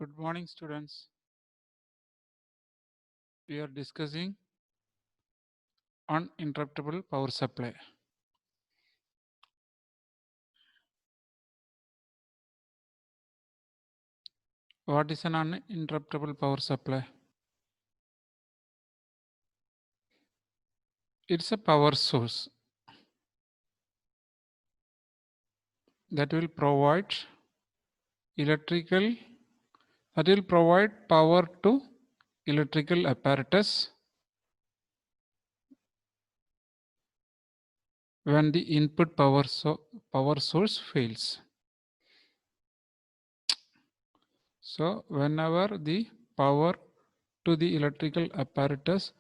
Good morning, students. We are discussing uninterruptible power supply. What is an uninterruptible power supply? It's a power source that will provide electrical, that will provide power to electrical apparatus when the input power source fails. So whenever the power to the electrical apparatus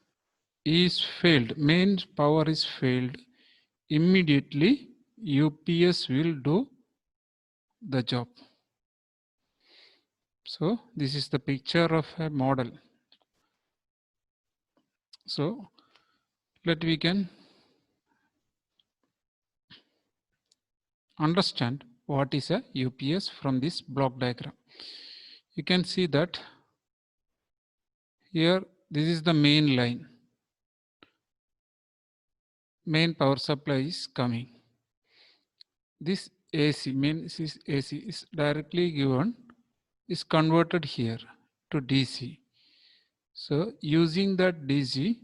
is failed, main power is failed, immediately UPS will do the job. So this is the picture of a model. So we can understand what is a UPS from this block diagram. You can see that here this is the main line. Main power supply is coming. This AC, main is AC, is directly given, is converted here to DC. So using that DC,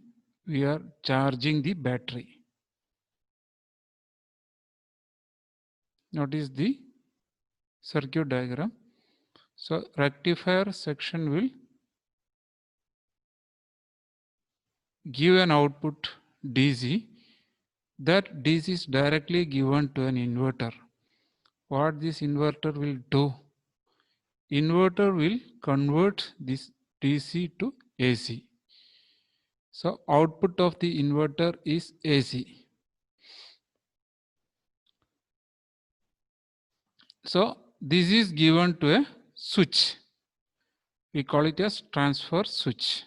we are charging the battery. Notice the circuit diagram. So rectifier section will give an output DC. That DC is directly given to an inverter. What this inverter will do? Inverter will convert this DC to AC. So output of the inverter is AC. So this is given to a switch. We call it as transfer switch.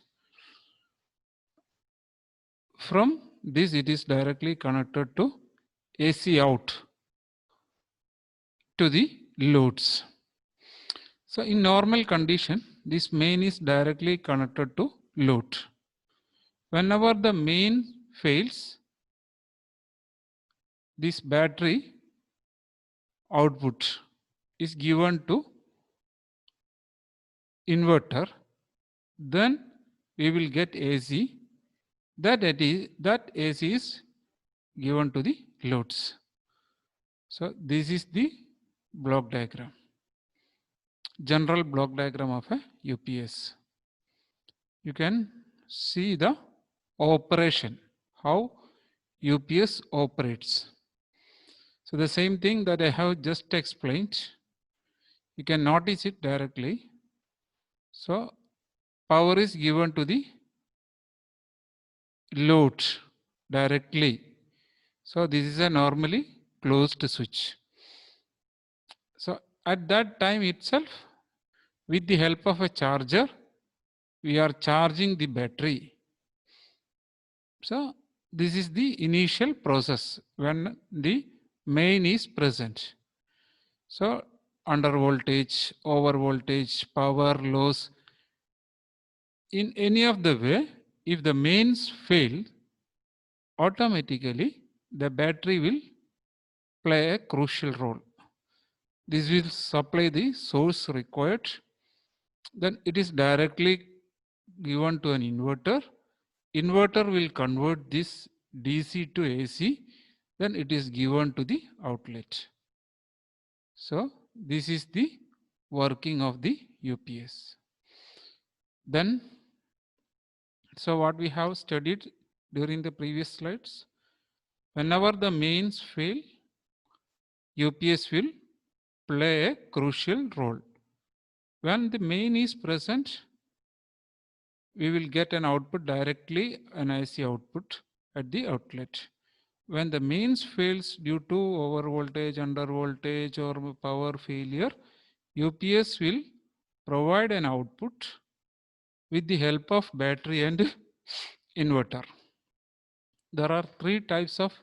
From this it is directly connected to AC out to the loads. So in normal condition, this main is directly connected to load. Whenever the main fails, this battery output is given to inverter, then we will get AC. That AC is given to the loads. So this is the block diagram, general block diagram of a UPS. You can see the operation, how UPS operates. So the same thing that I have just explained, you can notice it directly. So power is given to the load directly. So this is a normally closed switch. So at that time itself, with the help of a charger, we are charging the battery. So this is the initial process when the main is present. So under voltage, over voltage, power loss, in any of the way, if the mains fail, automatically the battery will play a crucial role. This will supply the source required. Then it is directly given to an inverter. Inverter will convert this DC to AC. Then it is given to the outlet. So this is the working of the UPS. Then, so what we have studied during the previous slides, whenever the mains fail, UPS will play a crucial role. When the main is present, we will get an output directly, an IC output at the outlet. When the mains fails due to over voltage, under voltage or power failure, UPS will provide an output with the help of battery and inverter. There are three types of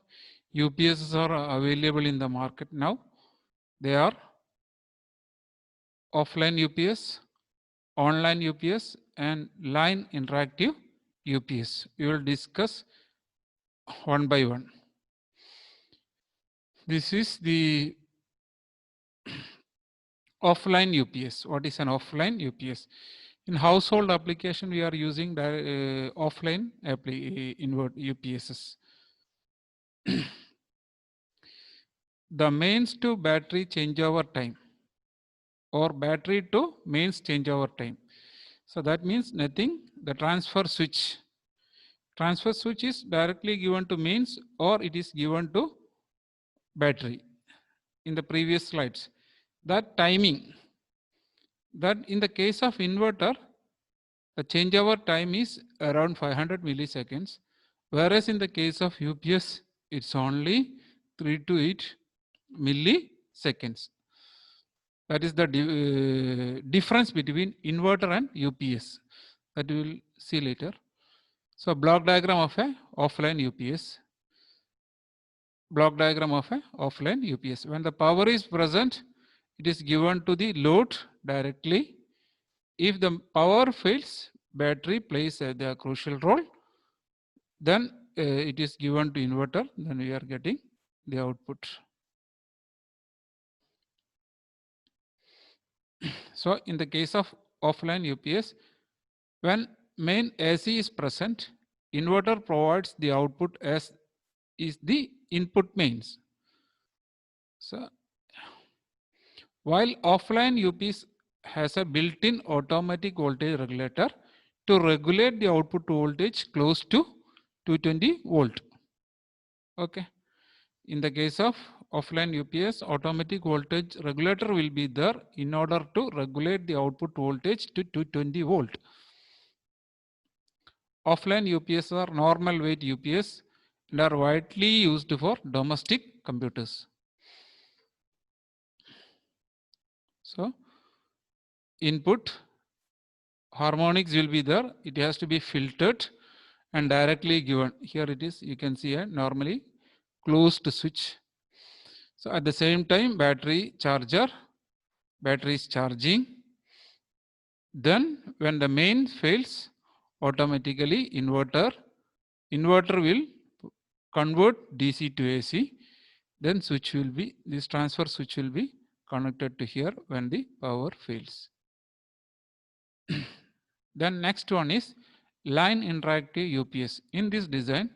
UPSs are available in the market now. They are offline UPS, online UPS and line interactive UPS. We will discuss one by one. This is the offline UPS. What is an offline UPS? In household application, we are using the offline invert UPSs. The mains to battery changeover time or battery to mains changeover time. So that means nothing. The transfer switch. Transfer switch is directly given to mains or it is given to battery in the previous slides. That timing, that in the case of inverter, the changeover time is around 500 milliseconds, whereas in the case of UPS, it's only 3 to 8 milliseconds. That is the difference between inverter and UPS that we will see later. So block diagram of a offline UPS. Block diagram of a offline UPS. When the power is present, it is given to the load directly. If the power fails, battery plays the crucial role. Then it is given to inverter. Then we are getting the output. So in the case of offline UPS, when main AC is present, inverter provides the output as is the input mains. So while offline UPS has a built-in automatic voltage regulator to regulate the output voltage close to 220 volt. Okay. In the case of offline UPS, automatic voltage regulator will be there in order to regulate the output voltage to 220 volt. Offline UPS are normal weight UPS and are widely used for domestic computers. So input harmonics will be there. It has to be filtered and directly given. Here it is. You can see a normally closed switch. So at the same time, battery charger, battery is charging. Then when the main fails, automatically inverter will convert DC to AC. Then switch will be, this transfer switch will be connected to here when the power fails. Then next one is line interactive UPS. In this design,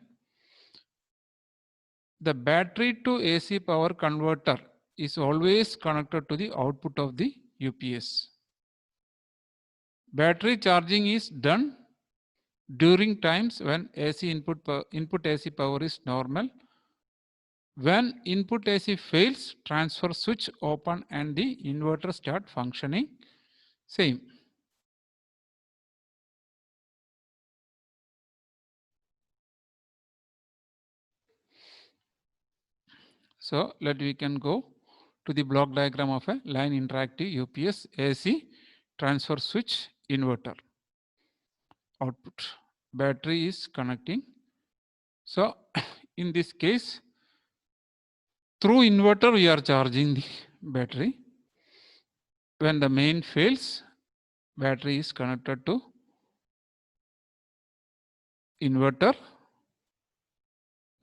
the battery to AC power converter is always connected to the output of the UPS. Battery charging is done during times when AC input AC power is normal. When input AC fails, transfer switch open and the inverter start functioning same. So we can go to the block diagram of a line interactive UPS AC transfer switch inverter. Output. Battery is connecting. So in this case, through inverter we are charging the battery. When the main fails, battery is connected to inverter.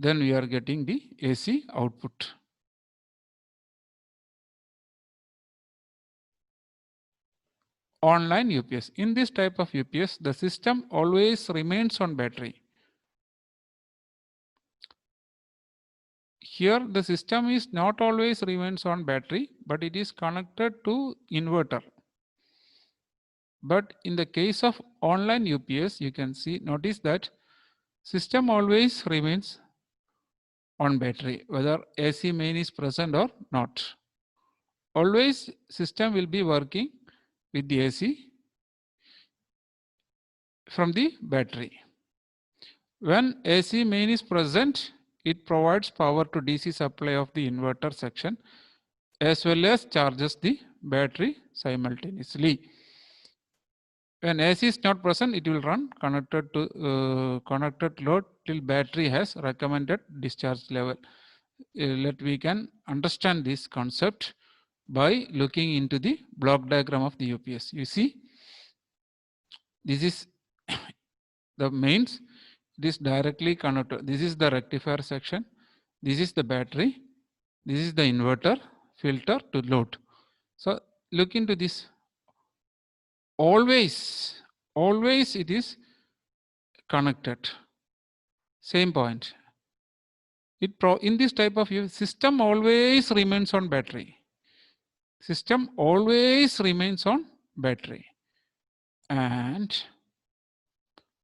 Then we are getting the AC output. Online UPS. In this type of UPS, the system always remains on battery. Here the system is not always remains on battery, but it is connected to inverter. But in the case of online UPS, you can see, notice that system always remains on battery, whether AC main is present or not. Always system will be working with the AC from the battery. When AC main is present, it provides power to DC supply of the inverter section as well as charges the battery simultaneously. When AC is not present, it will run connected to connected load till battery has recommended discharge level. We can understand this concept by looking into the block diagram of the UPS. You see, This is the mains. It is directly connected. This is the rectifier section. This is the battery. This is the inverter, filter to load. So look into this. Always it is connected. Same point. In this type of system always remains on battery. System always remains on battery. And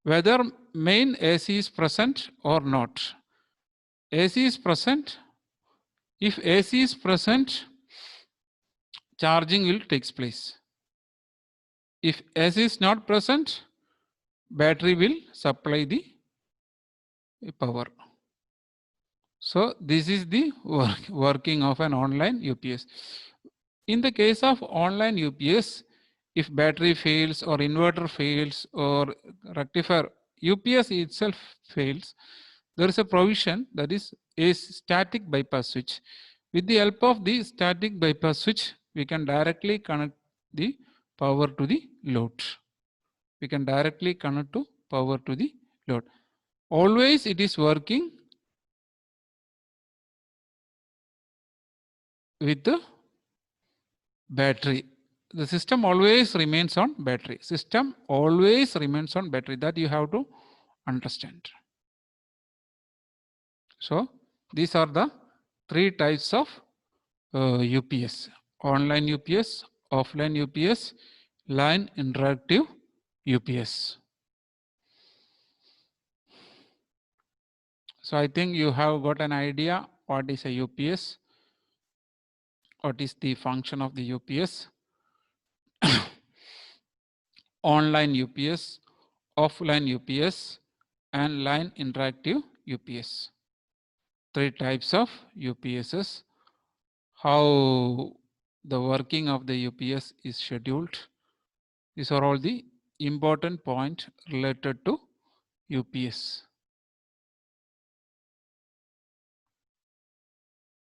whether main AC is present or not. AC is present. If AC is present, charging will take place. If AC is not present, battery will supply the power. So this is the working of an online UPS. In the case of online UPS, if battery fails or inverter fails or rectifier, UPS itself fails, there is a provision that is a static bypass switch. With the help of the static bypass switch, we can directly connect the power to the load. We can directly connect to power to the load. Always it is working with the battery. The system always remains on battery. System always remains on battery. That you have to understand. So these are the three types of UPS: online UPS, offline UPS, line interactive UPS. So I think you have got an idea what is a UPS, what is the function of the UPS. Online UPS, offline UPS, and line interactive UPS. Three types of UPSs. How the working of the UPS is scheduled. These are all the important points related to UPS.